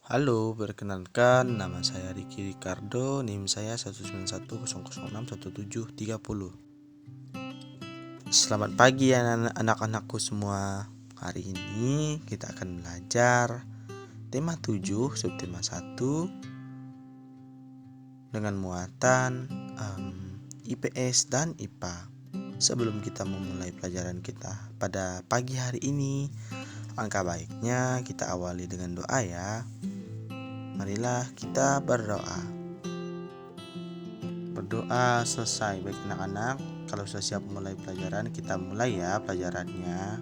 Halo, perkenalkan nama saya Ricky Ricardo, NIM saya 19100061730. Selamat pagi anak-anakku semua. Hari ini kita akan belajar tema 7, subtema 1 dengan muatan IPS dan IPA. Sebelum kita memulai pelajaran kita pada pagi hari ini, angka baiknya kita awali dengan doa ya. Marilah kita berdoa. Berdoa selesai. Baik anak-anak, kalau sudah siap mulai pelajaran, kita mulai ya pelajarannya.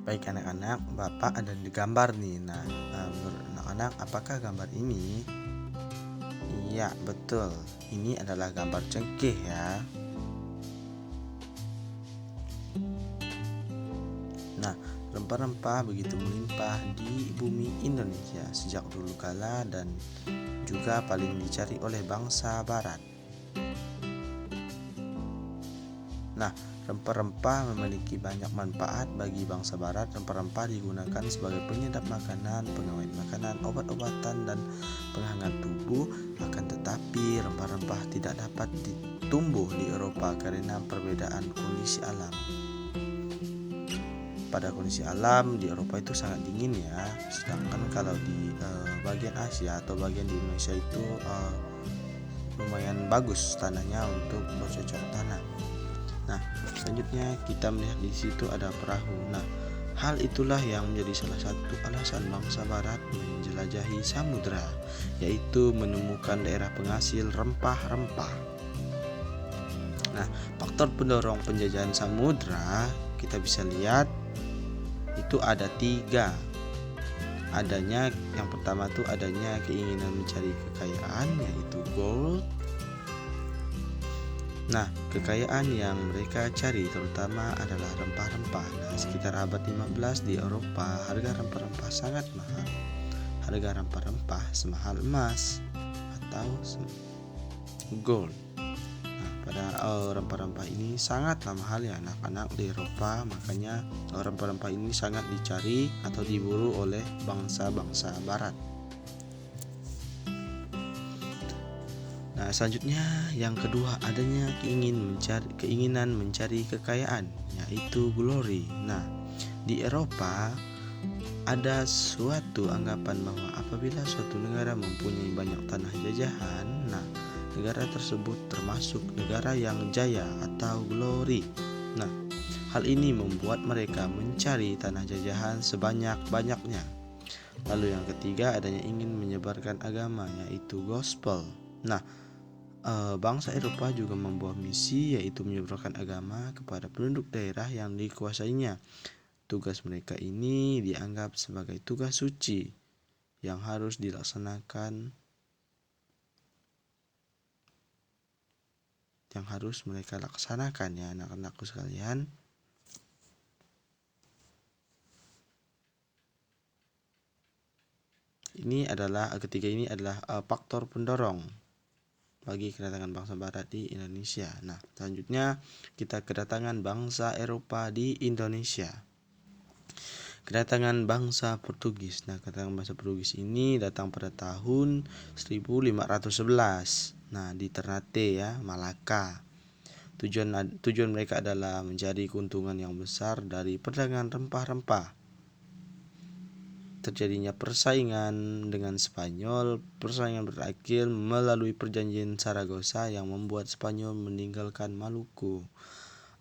Baik anak-anak, Bapak ada di gambar nih. Nah, menurut anak-anak, apakah gambar ini? Iya, betul. Ini adalah gambar cengkeh ya. Nah, rempah-rempah begitu melimpah di bumi Indonesia sejak dulu kala dan juga paling dicari oleh bangsa barat. Nah, rempah-rempah memiliki banyak manfaat bagi bangsa barat. Rempah-rempah digunakan sebagai penyedap makanan, pengawet makanan, obat-obatan, dan penghangat tubuh. Akan tetapi, rempah-rempah tidak dapat tumbuh di Eropa karena perbedaan kondisi alam. Pada kondisi alam di Eropa itu sangat dingin ya, sedangkan kalau di bagian Asia atau bagian di Indonesia itu lumayan bagus tanahnya untuk bercocok tanam. Nah, selanjutnya kita melihat di situ ada perahu. Nah, hal itulah yang menjadi salah satu alasan bangsa barat menjelajahi samudra, yaitu menemukan daerah penghasil rempah-rempah. Nah, faktor pendorong penjajahan samudra kita bisa lihat itu ada 3. Adanya yang pertama tuh adanya keinginan mencari kekayaan, yaitu gold. Nah, kekayaan yang mereka cari terutama adalah rempah-rempah. Nah, sekitar abad 15 di Eropa, harga rempah-rempah sangat mahal. Harga rempah-rempah semahal emas atau gold. Nah, pada rempah-rempah ini sangatlah mahal ya anak-anak di Eropa, makanya rempah-rempah ini sangat dicari atau diburu oleh bangsa-bangsa barat. Nah, selanjutnya yang kedua adanya keinginan mencari kekayaan, yaitu glory. Nah, di Eropa ada suatu anggapan bahwa apabila suatu negara mempunyai banyak tanah jajahan, nah negara tersebut termasuk negara yang jaya atau glory. Nah, hal ini membuat mereka mencari tanah jajahan sebanyak-banyaknya. Lalu yang ketiga adanya ingin menyebarkan agama, yaitu gospel. Nah, bangsa Eropa juga membawa misi, yaitu menyebarkan agama kepada penduduk daerah yang dikuasainya. Tugas mereka ini dianggap sebagai tugas suci yang harus dilaksanakan, yang harus mereka laksanakan ya anak-anakku sekalian. Ketiga ini adalah faktor pendorong bagi kedatangan bangsa barat di Indonesia. Nah, selanjutnya kita kedatangan bangsa Eropa di Indonesia. Kedatangan bangsa Portugis. Nah, kedatangan bangsa Portugis ini datang pada tahun 1511. Nah, di Ternate ya, Malaka. Tujuan mereka adalah mencari keuntungan yang besar dari perdagangan rempah-rempah. Terjadinya persaingan dengan Spanyol. Persaingan berakhir melalui perjanjian Saragossa yang membuat Spanyol meninggalkan Maluku.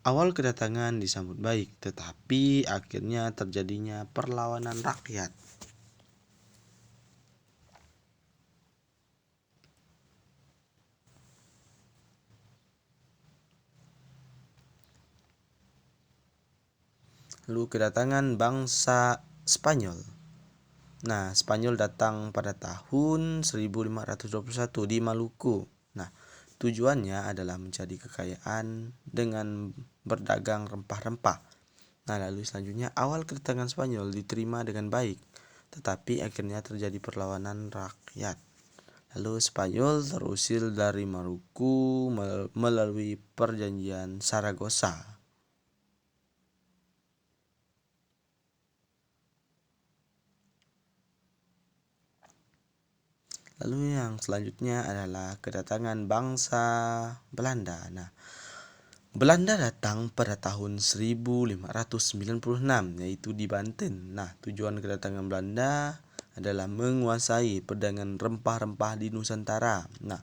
Awal kedatangan disambut baik, tetapi akhirnya terjadinya perlawanan rakyat. Lalu kedatangan bangsa Spanyol. Nah, Spanyol datang pada tahun 1521 di Maluku. Nah, tujuannya adalah mencari kekayaan dengan berdagang rempah-rempah. Nah, lalu selanjutnya awal kedatangan Spanyol diterima dengan baik, tetapi akhirnya terjadi perlawanan rakyat. Lalu Spanyol terusir dari Maluku melalui perjanjian Saragossa. Lalu yang selanjutnya adalah kedatangan bangsa Belanda. Nah, Belanda datang pada tahun 1596, yaitu di Banten. Nah, tujuan kedatangan Belanda adalah menguasai perdagangan rempah-rempah di Nusantara. Nah,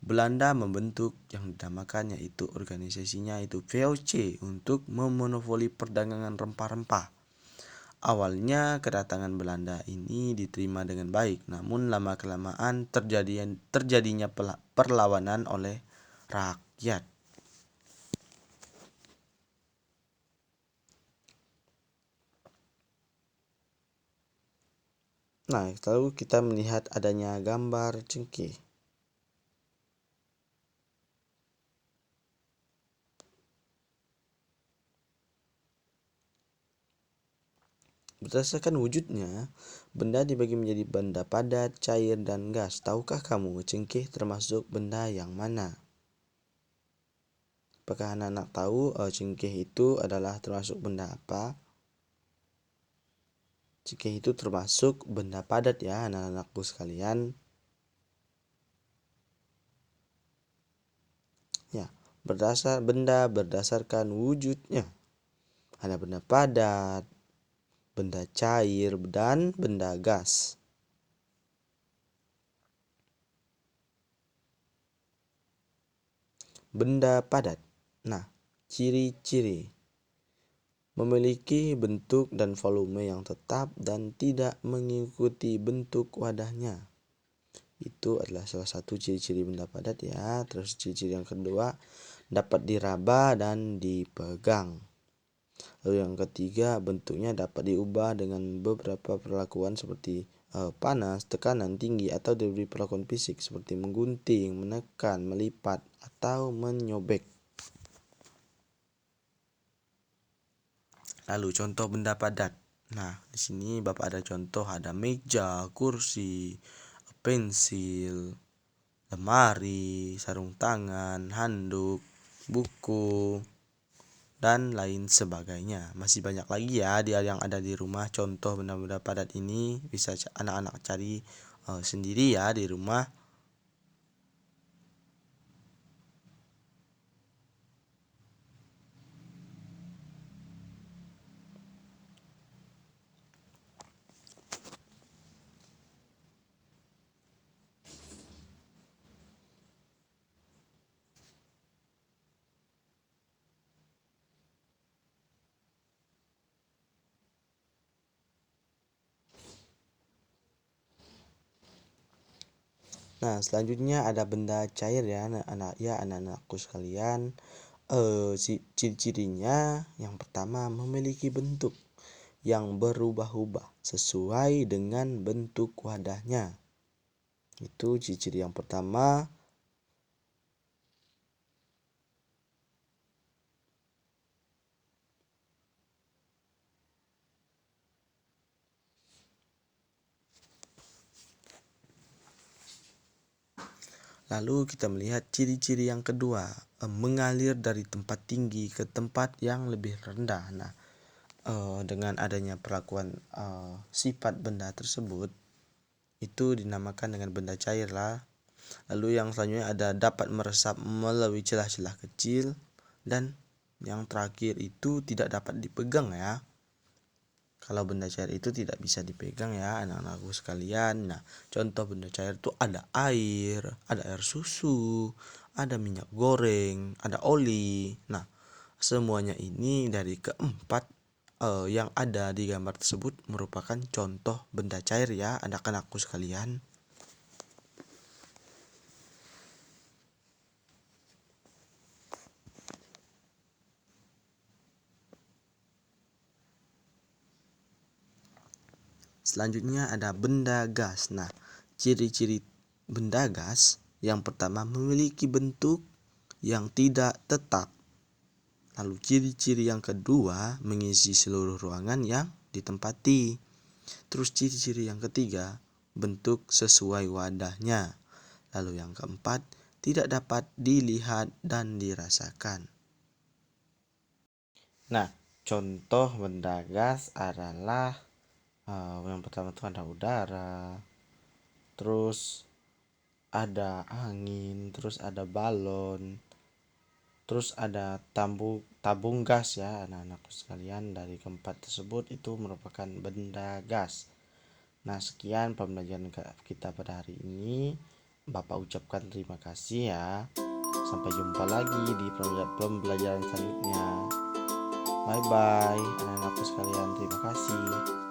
Belanda membentuk yang dinamakan yaitu organisasinya itu VOC untuk memonopoli perdagangan rempah-rempah. Awalnya kedatangan Belanda ini diterima dengan baik, namun lama-kelamaan terjadinya perlawanan oleh rakyat. Nah, lalu kita melihat adanya gambar cengkeh. Berdasarkan wujudnya, benda dibagi menjadi benda padat, cair, dan gas. Tahukah kamu cengkeh termasuk benda yang mana? Apakah anak-anak tahu cengkeh itu adalah termasuk benda apa? Cengkeh itu termasuk benda padat ya anak-anakku sekalian. Ya, benda berdasarkan wujudnya. Ada benda padat, benda cair, dan benda gas. Benda padat. Nah, ciri-ciri memiliki bentuk dan volume yang tetap dan tidak mengikuti bentuk wadahnya. Itu adalah salah satu ciri-ciri benda padat ya. Terus ciri-ciri yang kedua, dapat diraba dan dipegang. Lalu yang ketiga, bentuknya dapat diubah dengan beberapa perlakuan seperti panas, tekanan tinggi, atau diberi perlakuan fisik seperti menggunting, menekan, melipat, atau menyobek. Lalu contoh benda padat. Nah, di sini Bapak ada contoh, ada meja, kursi, pensil, lemari, sarung tangan, handuk, buku, dan lain sebagainya. Masih banyak lagi ya dia yang ada di rumah. Contoh benda-benda padat ini bisa anak-anak cari sendiri ya di rumah. Nah, selanjutnya ada benda cair ya anak-anakku sekalian. Ciri-cirinya yang pertama memiliki bentuk yang berubah-ubah sesuai dengan bentuk wadahnya. Itu ciri-ciri yang pertama. Lalu kita melihat ciri-ciri yang kedua, mengalir dari tempat tinggi ke tempat yang lebih rendah. Nah, dengan adanya perlakuan sifat benda tersebut, itu dinamakan dengan benda cair lah. Lalu yang selanjutnya ada dapat meresap melalui celah-celah kecil, dan yang terakhir itu tidak dapat dipegang ya. Kalau benda cair itu tidak bisa dipegang ya anak-anakku sekalian. Nah, contoh benda cair itu ada air susu, ada minyak goreng, ada oli. Nah, semuanya ini dari keempat yang ada di gambar tersebut merupakan contoh benda cair ya anak-anakku sekalian. Selanjutnya ada benda gas. Nah, ciri-ciri benda gas yang pertama memiliki bentuk yang tidak tetap. Lalu ciri-ciri yang kedua mengisi seluruh ruangan yang ditempati. Terus ciri-ciri yang ketiga bentuk sesuai wadahnya. Lalu yang keempat tidak dapat dilihat dan dirasakan. Nah, contoh benda gas adalah yang pertama itu ada udara, terus ada angin, terus ada balon, terus ada tabung gas ya anak-anakku sekalian. Dari keempat tersebut itu merupakan benda gas. Nah, sekian pembelajaran kita pada hari ini. Bapak ucapkan terima kasih ya. Sampai jumpa lagi di pembelajaran selanjutnya. Bye bye anak-anakku sekalian, terima kasih.